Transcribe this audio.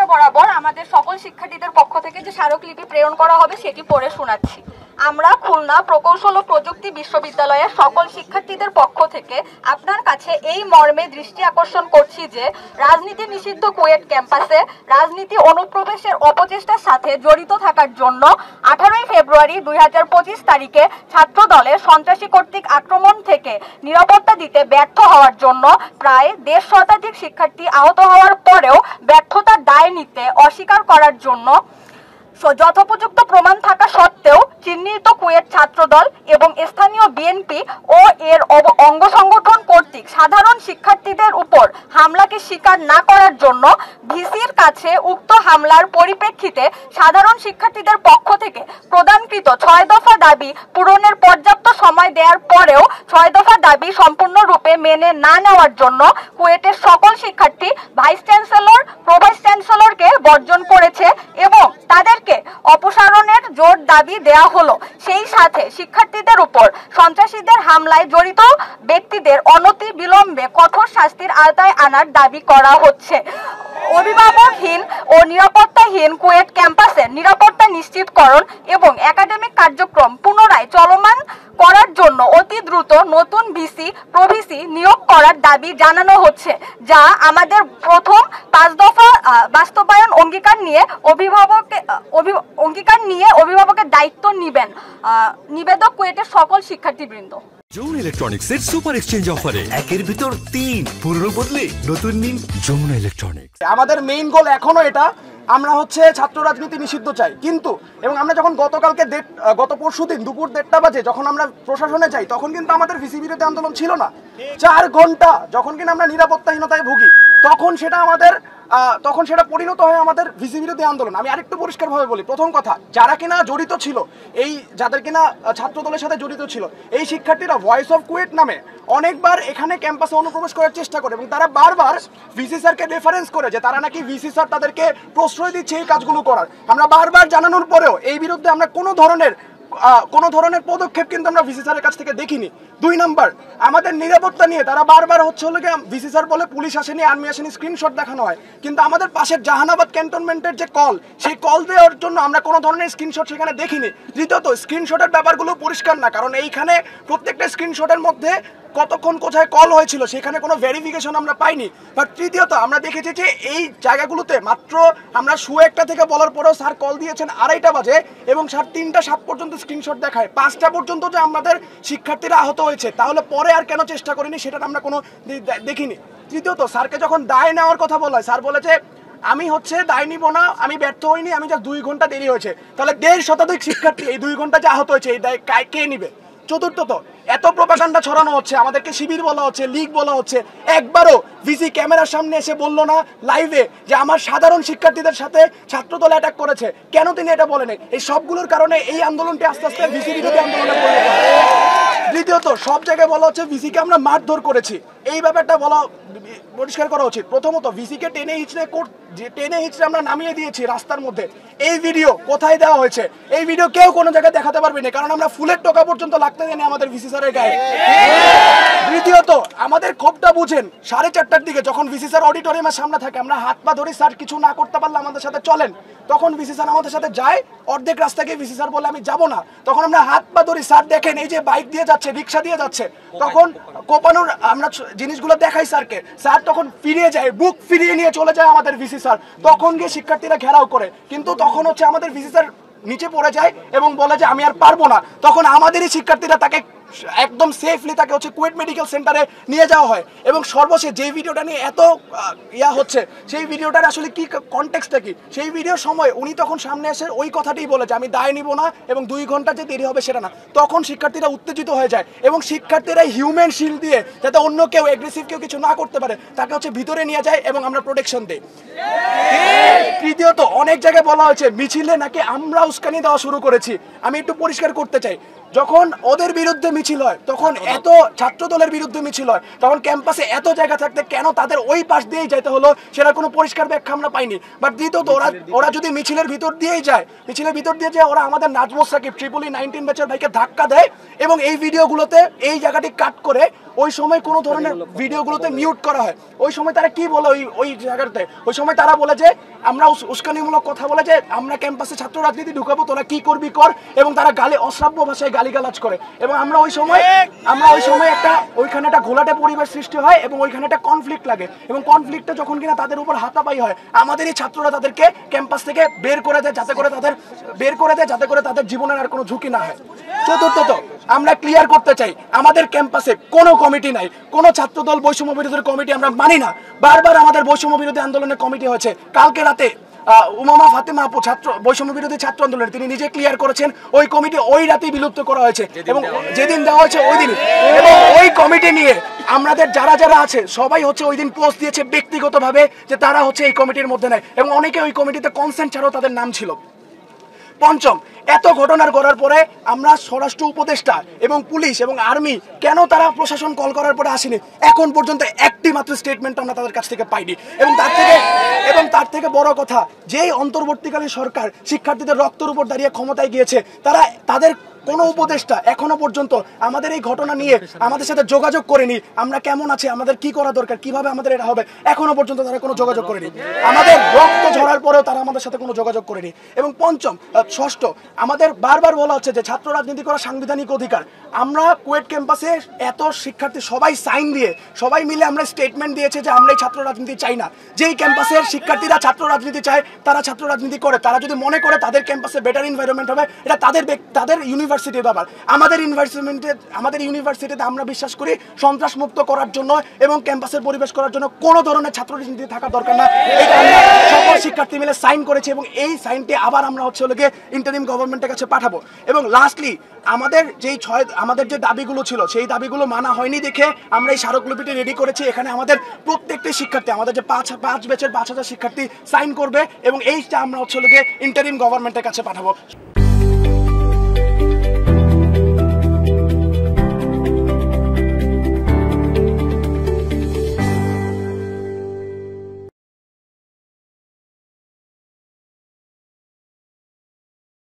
উপদেষ্টা বরাবর আমাদের সকল শিক্ষার্থীদের পক্ষ থেকে যে স্মারকলিপি প্রেরণ করা হবে সেটি পড়ে শোনাচ্ছি। আমরা খুলনা প্রকৌশল ও প্রযুক্তি বিশ্ববিদ্যালয়ের সকল শিক্ষার্থীদের পক্ষ থেকে আপনার কাছে এই মর্মে দৃষ্টি আকর্ষণ করছি যে রাজনীতি নিষিদ্ধ কুয়েট ক্যাম্পাসে রাজনীতি অনুপ্রবেশের অপচেষ্টার সাথে জড়িত থাকার জন্য 18 ফেব্রুয়ারি 2025 তারিখে ছাত্র দলের সন্ত্রাসী কর্তৃক আক্রমণ থেকে নিরাপত্তা দিতে ব্যর্থ হওয়ার জন্য প্রায় 1.5 শতাধিক শিক্ষার্থী আহত হওয়ার পরেও ব্যর্থতার দায় নিতে অস্বীকার করার জন্য যথোপযুক্ত প্রমাণ থাকা সত্ত্বেও চিহ্নিত কুয়েট ছাত্রদল এবং স্থানীয় বিএনপি ও এর অঙ্গ সংগঠন কর্তৃক সাধারণ শিক্ষার্থীদের উপর হামলাকে স্বীকার না করার জন্য ভিসির কাছে উক্ত হামলার পরিপ্রেক্ষিতে সাধারণ শিক্ষার্থীদের পক্ষ থেকে প্রদানকৃত 6 দফা দাবি পূরণের পর্যাপ্ত সময় দেওয়ার পরেও 6 দফা দাবি সম্পূর্ণরূপে মেনে না নেওয়ার জন্য কুয়েটের সকল শিক্ষার্থী ভাইস চ্যান্সেলর প্রভাইস চ্যান্সেলরকে বর্জন করেছে এবং তাদেরকে অপসারণের জোর দাবি দেয়া হলো। সেই সাথে শিক্ষার্থীদের উপর সন্ত্রাসীদের হামলায় জড়িত ব্যক্তিদের অনতি বিলম্বে কঠোর শাস্তির আওতায় আনার দাবি করা হচ্ছে। অভিভাবকহীন ও নিরাপত্তাহীন কুয়েট ক্যাম্পাসের নিরাপত্তা নিশ্চিতকরণ এবং একাডেমিক কার্যক্রম পুনরায় চলমান করার জন্য অতি দ্রুত নতুন ভিসি প্রভিসি নিয়োগ করার দাবি জানানো হচ্ছে, যা আমাদের প্রথম 5 দফা বাস্তবায়ন অঙ্গীকার নিয়ে অভিভাবকের দায়িত্ব নেবেন। নিবেদক কুয়েটের সকল শিক্ষার্থীবৃন্দ। যমুনা ইলেকট্রনিক্সের সুপার এক্সচেঞ্জ অফারে একের ভিতর 3 পুরনো বদলে নতুন নিন যমুনা ইলেকট্রনিক্স। আমাদের মেইন গোল এখনো এটা, আমরা হচ্ছে ছাত্র রাজনীতি নিষিদ্ধ চাই, কিন্তু এবং আমরা যখন গত পরশুদিন দুপুর 1:30 বাজে যখন আমরা প্রশাসনে যাই তখন কিন্তু আমাদের ভিসি বিরোধী আন্দোলন ছিল না। 4 ঘন্টা যখন কিনা আমরা নিরাপত্তাহীনতায় ভুগি তখন সেটা পরিণত হয় আমাদের ভিসি বিরোধী আন্দোলন। আমি আরেকটু পরিষ্কারভাবে বলি, প্রথম কথা, যারা কিনা জড়িত ছিল, যাদের কিনা ছাত্র দলের সাথে জড়িত ছিল, এই শিক্ষার্থীরা ভয়েস অফ কুয়েট নামে অনেকবার এখানে ক্যাম্পাসে অনুপ্রবেশ করার চেষ্টা করে এবং তারা বারবার ভিসি স্যারকে রেফারেন্স করে যে তারা নাকি ভিসি স্যার তাদেরকে প্রশ্রয় দিচ্ছে এই কাজগুলো করার। আমরা বারবার জানানোর পরেও এই বিরুদ্ধে আমরা কোনো ধরনের পদক্ষেপ কিন্তু আমরা ভিসি স্যারের কাছ থেকে দেখিনি। 2 নাম্বার, আমাদের নিরাপত্তা নিয়ে তারা বারবার হলো ভিসি স্যার বলে পুলিশ আসেনি, আর্মি আসেনি, স্ক্রিনশট দেখানো হয়, কিন্তু আমাদের পাশের জাহানাবাদ ক্যান্টনমেন্টের যে কল, সেই কল দেওয়ার জন্য আমরা কোনো ধরনের স্ক্রিনশট সেখানে দেখিনি। তৃতীয়ত, স্ক্রিনশটের ব্যাপারগুলো পরিষ্কার না, কারণ এইখানে প্রত্যেকটা স্ক্রিনশটের মধ্যে কতক্ষণ কোথায় কল হয়েছিল সেখানে কোনো ভেরিফিকেশন আমরা পাইনি। বাট তৃতীয়ত, আমরা দেখেছি যে এই জায়গাগুলোতে মাত্র আমরা 1:00 থেকে বলার পরেও স্যার কল দিয়েছেন 2:30 বাজে এবং স্যার 3:07 পর্যন্ত স্ক্রিনশট দেখায়, 5টা পর্যন্ত যে আমাদের শিক্ষার্থীরা আহত হয়েছে, তাহলে পরে আর কেন চেষ্টা করিনি সেটা আমরা কোনো দেখিনি। তৃতীয়ত, স্যারকে যখন দায় নেওয়ার কথা বলা হয়, স্যার বলেছে আমি দায় নিব না, আমি ব্যর্থ হইনি, আমি যা 2 ঘন্টা দেরি হয়েছে। তাহলে 1.5 শতাধিক শিক্ষার্থী এই 2 ঘন্টা যে আহত হয়েছে এই দায় কে নিবে? চতুর্থত, এত প্রোপাগান্ডা ছড়ানো হচ্ছে, আমাদেরকে শিবির বলা হচ্ছে, লীগ বলা হচ্ছে, একবারও ভিসি ক্যামেরার সামনে এসে বললো না লাইভে যে আমার সাধারণ শিক্ষার্থীদের সাথে ছাত্রদল অ্যাটাক করেছে। কেন তিনি এটা বলেন? এই সবগুলোর কারণে এই আন্দোলনটি আস্তে আস্তে ভিসি বিরোধী আন্দোলনে পরিণত হয়। দ্বিতীয়ত, সব জায়গায় বলা হচ্ছে ভিসিকে আমরা মারধর করেছি, এই ব্যাপারটা পরিষ্কার করা উচিত। প্রথমত, ভিসিকে টেনে হিচড়ে আমরা নামিয়ে দিয়েছি রাস্তার মধ্যে। এই ভিডিও কোথায় দেওয়া হয়েছে? এই ভিডিও কেউ কোনো জায়গায় দেখাতে পারবে না, কারণ আমরা ফুলের টোকা পর্যন্ত লাগতে দেয়নি আমাদের ভিসি স্যারের গায়ে। তৃতীয়ত, আমাদের ক্ষোভটা বুঝেন, 4:30টার দিকে যখন ভিসি স্যার অডিটোরিয়ামের সামনে থাকে, আমরা হাত পা ধরে স্যার কিছু না করতে পারলে আমাদের সাথে চলেন, তখন ভিসি স্যার আমাদের সাথে যায়, অর্ধেক রাস্তাকে ভিসি স্যার বলে আমি যাবো না, তখন আমরা হাত পা ধরি, স্যার দেখেন এই যে বাইক দিয়ে যাচ্ছে, রিক্সা দিয়ে যাচ্ছে, তখন কোপানোর আমরা জিনিসগুলো দেখাই স্যারকে, স্যার তখন ফিরিয়ে যায়, বুক ফিরিয়ে নিয়ে চলে যায় আমাদের ভিসি স্যার, তখন গিয়ে শিক্ষার্থীরা ঘেরাও করে, কিন্তু তখন আমাদের ভিসি স্যার নিচে পড়ে যায় এবং বলে যে আমি আর পারবো না, তখন আমাদেরই শিক্ষার্থীরা তাকে একদম সেফলি তাকে কুয়েট মেডিকেল সেন্টারে নিয়ে যাওয়া হয়। এবং সর্বশেষ যে ভিডিওটা নিয়ে এত হচ্ছে, সেই ভিডিওটার আসলে কি কনটেক্সটটা কি, সেই ভিডিওর সময় উনি তখন সামনে এসে ওই কথাটাই বলে যে আমি দায় নিব না এবং 2 ঘন্টা যে দেরি হবে সেটা না। তখন শিক্ষার্থীরা উত্তেজিত হয়ে যায় এবং শিক্ষার্থীরা হিউম্যান শিল্ড দিয়ে, যাতে অন্য কেউ অ্যাগ্রেসিভ কেউ কিছু না করতে পারে, তাকে ভিতরে নিয়ে যায় এবং আমরা প্রোটেকশন দিই। তৃতীয়ত, অনেক জায়গায় বলা হয়েছে মিছিলে নাকি আমরা উস্কানি দেওয়া শুরু করেছি। আমি একটু পরিষ্কার করতে চাই, যখন ওদের বিরুদ্ধে মিছিল হয়, তখন এত ছাত্র দলের বিরুদ্ধে মিছিল হয়, তখন ক্যাম্পাসে এত জায়গা থাকতে কেন তাদের ওই পাশ দিয়েই যেতে হলো, সেটা কোনো পরিষ্কার ব্যাখ্যা আমরা পাইনি। বাট দ্বিতীয়ত ওরা যদি মিছিলের ভিতর দিয়েই যায়, ওরা আমাদের নাজমুস সাকিব 19 ব্যাচের ভাইকে ধাক্কা দেয় এবং এই ভিডিওগুলোতে এই জায়গাটি কাট করে ওই সময় কোনো ধরনের ভিডিওগুলোতে মিউট করা হয়। ওই সময় তারা কি বলে ওই জায়গাতে, ওই সময় তারা বলে যে আমরা উস্কানিমূলক কথা বলে যে আমরা ক্যাম্পাসে ছাত্র রাজনীতি ঢুকাবো, তোরা কি করবি কর, এবং তারা অশ্রাব্য ভাষায় গালিগালাজ করে। এবং আমরা ওই সময় ওইখানে একটা ঘোলাটে পরিবেশ সৃষ্টি হয় এবং ওইখানে একটা কনফ্লিক্ট লাগে, এবং কনফ্লিক্টটা যখন কিনা তাদের উপর হাতাপাই হয়, আমাদেরই ছাত্ররা তাদেরকে ক্যাম্পাস থেকে বের করে দেয় যাতে করে তাদের জীবনের আর কোনো ঝুঁকি না হয়। চতুর্থত, আমরা ক্লিয়ার করতে চাই, আমাদের ক্যাম্পাসে কোনো কমিটি নাই, কোনো ছাত্রদল বৈষম্য বিরোধী কমিটি আমরা মানি না। বারবার আমাদের বৈষম্য বিরোধী আন্দোলনের কমিটি হয়েছে। কালকে রাতে উমামা ফাতেমা আপু বৈষম্য বিরোধী ছাত্র আন্দোলনের তিনি নিজে ক্লিয়ার করেছেন ওই কমিটি ওই রাতেই বিলুপ্ত করা হয়েছে এবং যেদিন দেওয়া হয়েছে ওই দিনই, এবং ওই কমিটি নিয়ে আমাদের যারা আছে সবাই ওই দিন পোস্ট দিয়েছে ব্যক্তিগতভাবে যে তারা এই কমিটির মধ্যে নাই, এবং অনেকে ওই কমিটিতে কনসেন্ট ছাড়াও তাদের নাম ছিল। পঞ্চম, এত ঘটনার করার পরে আমরা স্বরাষ্ট্র উপদেষ্টা এবং পুলিশ এবং আর্মি কেন তারা প্রশাসন কল করার পরে আসেনি, এখন পর্যন্ত একটি মাত্র স্টেটমেন্ট আমরা তাদের কাছ থেকে পাইনি। এবং তার থেকে বড় কথা, যেই অন্তর্বর্তীকালীন সরকার শিক্ষার্থীদের রক্তের উপর দাঁড়িয়ে ক্ষমতায় গিয়েছে, তাদের কোনো উপদেষ্টা এখনো পর্যন্ত আমাদের এই ঘটনা নিয়ে আমাদের সাথে যোগাযোগ করেনি, আমরা কেমন আছি, আমাদের কি করা দরকার, কিভাবে আমাদের এটা হবে, এখনো পর্যন্ত তারা কোনো যোগাযোগ করেনি। আমাদের রক্ত ঝরার পরেও তারা আমাদের সাথে কোনো যোগাযোগ করেনি। এবং ষষ্ঠ, আমাদের বারবার বলা হচ্ছে যে ছাত্র রাজনীতি করা সাংবিধানিক অধিকার। আমরা কুয়েট ক্যাম্পাসে এত শিক্ষার্থী সবাই সাইন দিয়ে সবাই মিলে আমরা স্টেটমেন্ট দিয়েছে যে আমরা এই ছাত্র রাজনীতি চাই না। যেই ক্যাম্পাসের শিক্ষার্থীরা ছাত্র রাজনীতি চায়, তারা ছাত্র রাজনীতি করে, তারা যদি মনে করে তাদের ক্যাম্পাসে বেটার এনভায়রনমেন্ট হবে, এটা তাদের ইউনিভার্সিটির ব্যাপার। আমাদের ইউনিভার্সিটিতে আমরা বিশ্বাস করি সন্ত্রাস মুক্ত করার জন্য এবং ক্যাম্পাসের পরিবেশ করার জন্য কোনো ধরনের ছাত্র রাজনীতি থাকা দরকার না। এটা আমরা সকল শিক্ষার্থী মিলে সাইন করেছি এবং এই সাইনটি আবার আমরা ইন্টারিম গভর্নমেন্টের কাছে পাঠাবো। এবং লাস্টলি, আমাদের যে দাবিগুলো ছিল সেই দাবিগুলো মানা হয়নি দেখে আমরা এই স্মারকলিপিটি রেডি করেছি। এখানে আমাদের প্রত্যেকটি শিক্ষার্থী, আমাদের যে 5 ব্যাচের 5,000 শিক্ষার্থী সাইন করবে এবং এইটা আমরা ইন্টারিম গভর্নমেন্টের কাছে পাঠাবো।